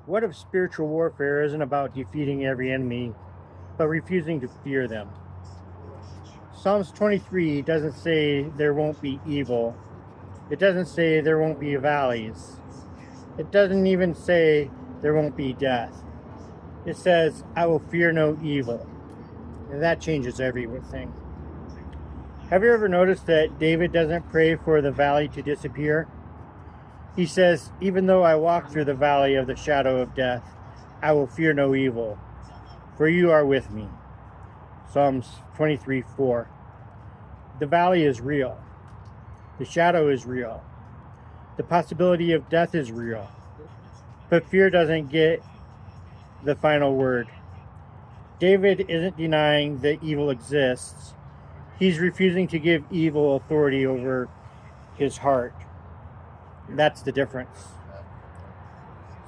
What if spiritual warfare isn't about defeating every enemy, but refusing to fear them? Psalms 23 doesn't say there won't be evil. It doesn't say there won't be valleys. It doesn't even say there won't be death. It says, I will fear no evil. And that changes everything. Have you ever noticed that David doesn't pray for the valley to disappear? He says, even though I walk through the valley of the shadow of death, I will fear no evil, for you are with me. Psalms 23:4. The valley is real. The shadow is real. The possibility of death is real. But fear doesn't get the final word. David isn't denying that evil exists. He's refusing to give evil authority over his heart. That's the difference.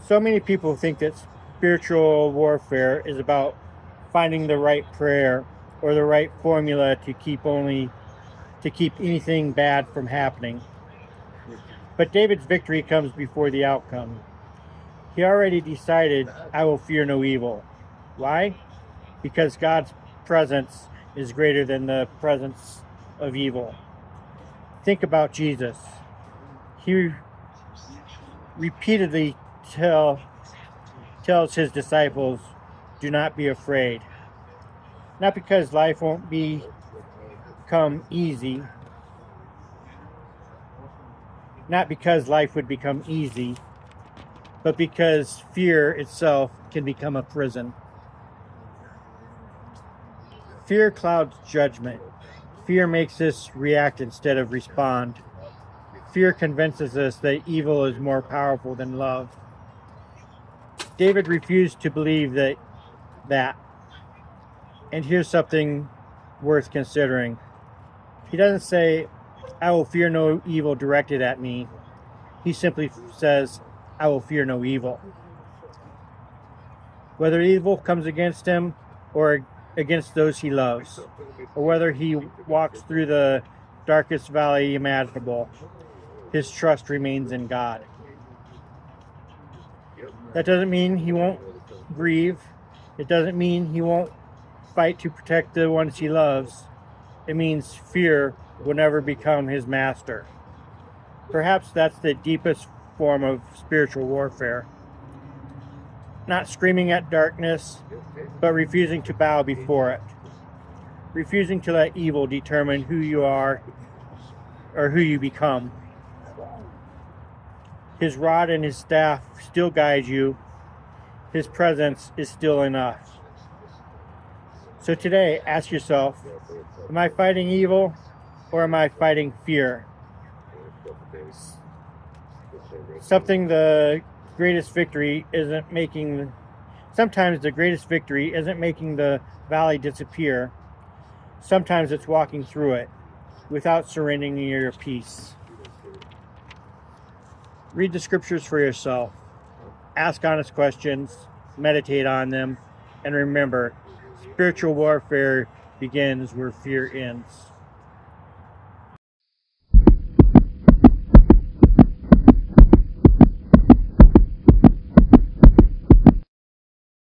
So many people think that spiritual warfare is about finding the right prayer or the right formula to keep anything bad from happening. But David's victory comes before the outcome. He already decided, I will fear no evil. Why? Because God's presence is greater than the presence of evil. Think about Jesus. He repeatedly tells his disciples, do not be afraid. Not because life won't become easy. Not because life would become easy, but because fear itself can become a prison. Fear clouds judgment. Fear makes us react instead of respond. Fear convinces us that evil is more powerful than love. David refused to believe that. And here's something worth considering. He doesn't say, I will fear no evil directed at me. He simply says, I will fear no evil. Whether evil comes against him or against those he loves, or whether he walks through the darkest valley imaginable, his trust remains in God. That doesn't mean he won't grieve. It doesn't mean he won't fight to protect the ones he loves. It means fear will never become his master. Perhaps that's the deepest form of spiritual warfare. Not screaming at darkness, but refusing to bow before it. Refusing to let evil determine who you are or who you become. His rod and his staff still guide you. His presence is still enough. So today, ask yourself, am I fighting evil or am I fighting fear? Sometimes the greatest victory isn't making the valley disappear. Sometimes it's walking through it without surrendering your peace. Read the scriptures for yourself. Ask honest questions, meditate on them, and remember, spiritual warfare begins where fear ends.